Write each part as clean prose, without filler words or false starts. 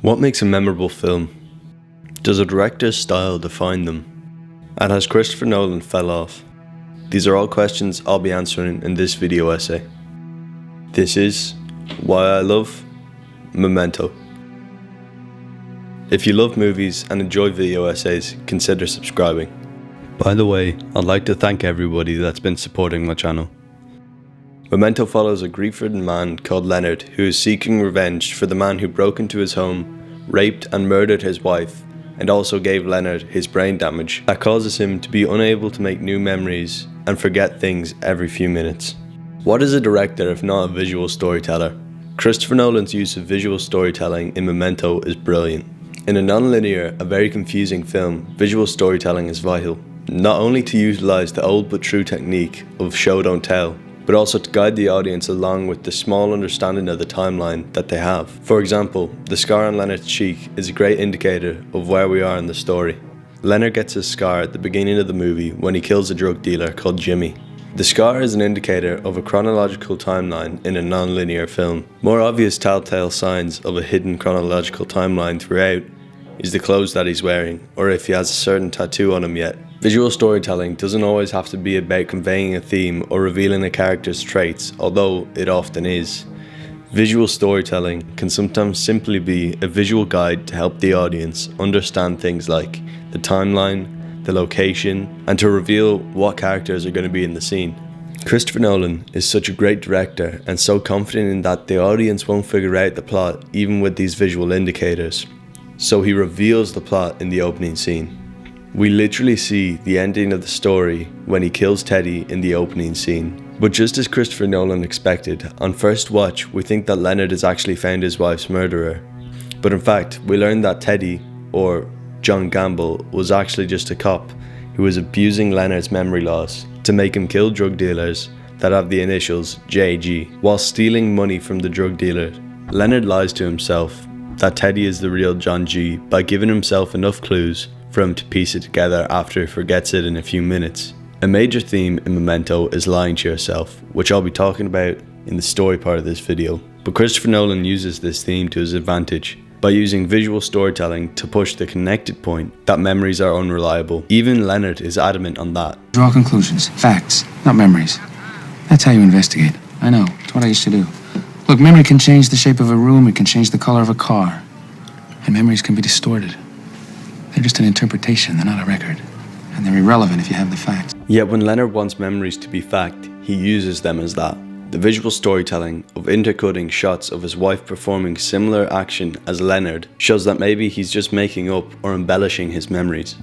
What makes a memorable film? Does a director's style define them? And has Christopher Nolan fell off? These are all questions I'll be answering in this video essay. This is why I love Memento. If you love movies and enjoy video essays, consider subscribing. By the way, I'd like to thank everybody that's been supporting my channel. Memento follows a grief-ridden man called Leonard who is seeking revenge for the man who broke into his home, raped and murdered his wife, and also gave Leonard his brain damage that causes him to be unable to make new memories and forget things every few minutes. What is a director if not a visual storyteller? Christopher Nolan's use of visual storytelling in Memento is brilliant. In a non-linear, a very confusing film, visual storytelling is vital, not only to utilize the old but true technique of show don't tell, but also to guide the audience along with the small understanding of the timeline that they have. For example, the scar on Leonard's cheek is a great indicator of where we are in the story. Leonard gets his scar at the beginning of the movie when he kills a drug dealer called Jimmy. The scar is an indicator of a chronological timeline in a non-linear film. More obvious telltale signs of a hidden chronological timeline throughout is the clothes that he's wearing, or if he has a certain tattoo on him yet. Visual storytelling doesn't always have to be about conveying a theme or revealing a character's traits, although it often is. Visual storytelling can sometimes simply be a visual guide to help the audience understand things like the timeline, the location, and to reveal what characters are going to be in the scene. Christopher Nolan is such a great director and so confident in that the audience won't figure out the plot even with these visual indicators. So he reveals the plot in the opening scene. We literally see the ending of the story when he kills Teddy in the opening scene. But just as Christopher Nolan expected, on first watch we think that Leonard has actually found his wife's murderer. But in fact, we learn that Teddy, or John Gamble, was actually just a cop who was abusing Leonard's memory loss to make him kill drug dealers that have the initials JG, while stealing money from the drug dealer. Leonard lies to himself that Teddy is the real John G by giving himself enough clues for him to piece it together after he forgets it in a few minutes. A major theme in Memento is lying to yourself, which I'll be talking about in the story part of this video. But Christopher Nolan uses this theme to his advantage by using visual storytelling to push the connected point that memories are unreliable. Even Leonard is adamant on that. Draw conclusions, facts, not memories. That's how you investigate. I know, it's what I used to do. Look, memory can change the shape of a room, it can change the color of a car. And memories can be distorted. They're just an interpretation, they're not a record. And they're irrelevant if you have the facts. Yet when Leonard wants memories to be fact, he uses them as that. The visual storytelling of intercutting shots of his wife performing similar action as Leonard shows that maybe he's just making up or embellishing his memories.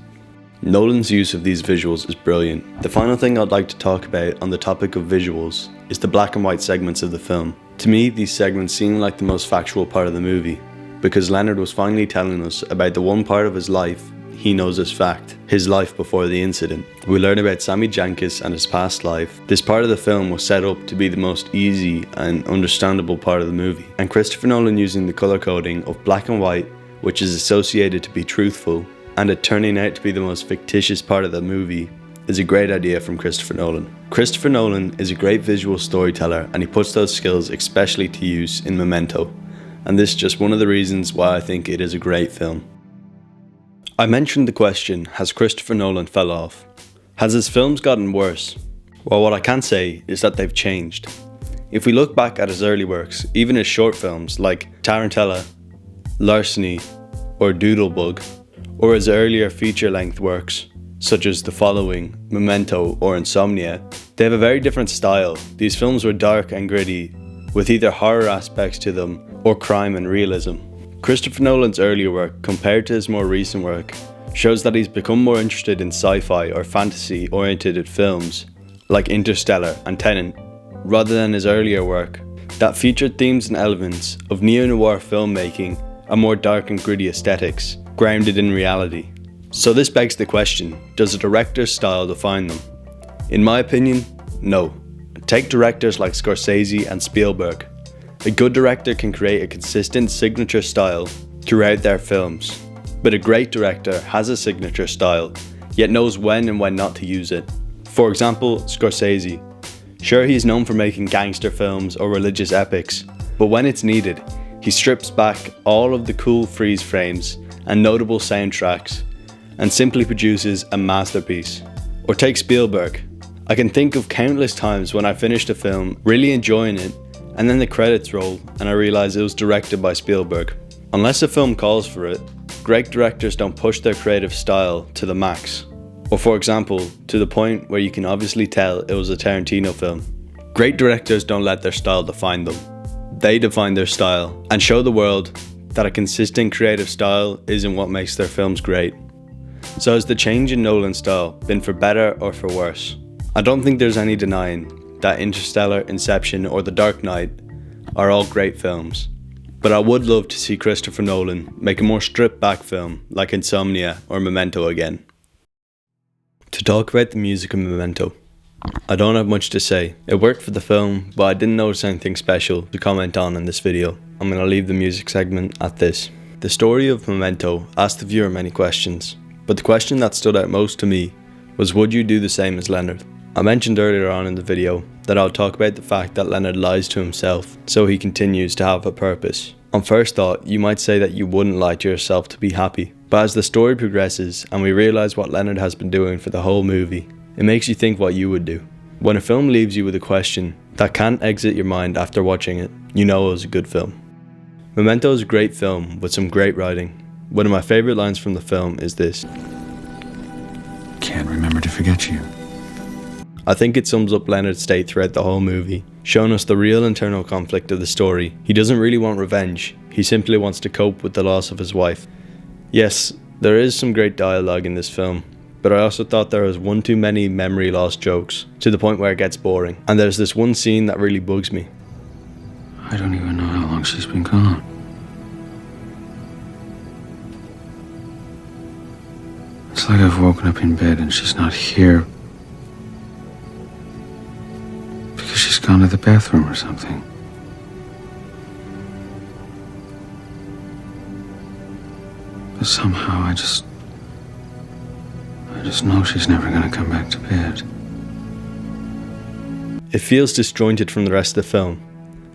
Nolan's use of these visuals is brilliant. The final thing I'd like to talk about on the topic of visuals is the black and white segments of the film. To me, these segments seem like the most factual part of the movie, because Leonard was finally telling us about the one part of his life he knows as fact, his life before the incident. We learn about Sammy Jankis and his past life. This part of the film was set up to be the most easy and understandable part of the movie. And Christopher Nolan using the color coding of black and white, which is associated to be truthful, and it turning out to be the most fictitious part of the movie, is a great idea from Christopher Nolan. Christopher Nolan is a great visual storyteller and he puts those skills especially to use in Memento. And this is just one of the reasons why I think it is a great film. I mentioned the question, has Christopher Nolan fell off? Has his films gotten worse? Well, what I can say is that they've changed. If we look back at his early works, even his short films like Tarantella, Larceny, or Doodlebug, or his earlier feature-length works such as The Following, Memento, or Insomnia, they have a very different style. These films were dark and gritty, with either horror aspects to them or crime and realism. Christopher Nolan's earlier work, compared to his more recent work, shows that he's become more interested in sci-fi or fantasy-oriented films like Interstellar and Tenet, rather than his earlier work that featured themes and elements of neo-noir filmmaking and more dark and gritty aesthetics, grounded in reality. So this begs the question, does a director's style define them? In my opinion, no. Take directors like Scorsese and Spielberg. A good director can create a consistent signature style throughout their films, but a great director has a signature style, yet knows when and when not to use it. For example, Scorsese. Sure, he's known for making gangster films or religious epics, but when it's needed, He strips back all of the cool freeze frames and notable soundtracks and simply produces a masterpiece. Or take Spielberg. I can think of countless times when I finished a film, really enjoying it, and then the credits roll and I realize it was directed by Spielberg. Unless a film calls for it, great directors don't push their creative style to the max. Or for example, to the point where you can obviously tell it was a Tarantino film. Great directors don't let their style define them. They define their style and show the world that a consistent creative style isn't what makes their films great. So has the change in Nolan's style been for better or for worse? I don't think there's any denying that Interstellar, Inception or The Dark Knight are all great films. But I would love to see Christopher Nolan make a more stripped back film like Insomnia or Memento again. To talk about the music of Memento, I don't have much to say. It worked for the film, but I didn't notice anything special to comment on in this video. I'm going to leave the music segment at this. The story of Memento asked the viewer many questions, but the question that stood out most to me was, would you do the same as Leonard? I mentioned earlier on in the video that I'll talk about the fact that Leonard lies to himself so he continues to have a purpose. On first thought, you might say that you wouldn't lie to yourself to be happy, but as the story progresses and we realise what Leonard has been doing for the whole movie, it makes you think what you would do. When a film leaves you with a question that can't exit your mind after watching it, you know it was a good film. Memento is a great film with some great writing. One of my favourite lines from the film is this: Can't remember to forget you. I think it sums up Leonard's state throughout the whole movie, showing us the real internal conflict of the story. He doesn't really want revenge, he simply wants to cope with the loss of his wife. Yes, there is some great dialogue in this film, but I also thought there was one too many memory loss jokes, to the point where it gets boring. And there's this one scene that really bugs me. I don't even know how long she's been gone. It's like I've woken up in bed and she's not here because she's gone to the bathroom or something. But somehow I just know she's never gonna come back to bed. It feels disjointed from the rest of the film.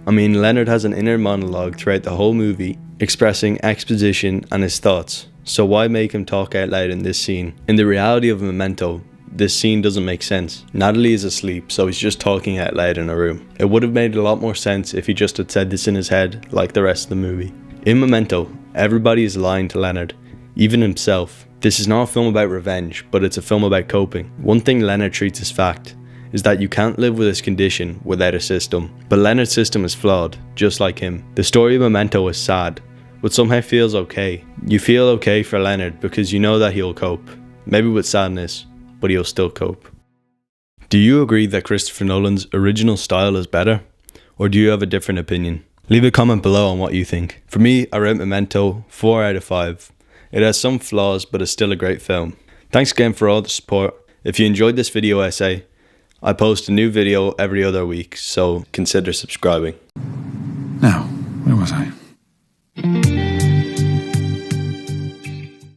I mean, Leonard has an inner monologue throughout the whole movie, expressing exposition and his thoughts, so why make him talk out loud in this scene? In the reality of Memento, this scene doesn't make sense. Natalie is asleep, so he's just talking out loud in a room. It would have made a lot more sense if he just had said this in his head, like the rest of the movie. In Memento, everybody is lying to Leonard, even himself. This is not a film about revenge, but it's a film about coping. One thing Leonard treats as fact is that you can't live with this condition without a system. But Leonard's system is flawed, just like him. The story of Memento is sad, but somehow feels okay. You feel okay for Leonard because you know that he'll cope. Maybe with sadness, but he'll still cope. Do you agree that Christopher Nolan's original style is better? Or do you have a different opinion? Leave a comment below on what you think. For me, I rate Memento 4 out of 5. It has some flaws, but it's still a great film. Thanks again for all the support. If you enjoyed this video essay, I post a new video every other week, so consider subscribing. Now, where was I?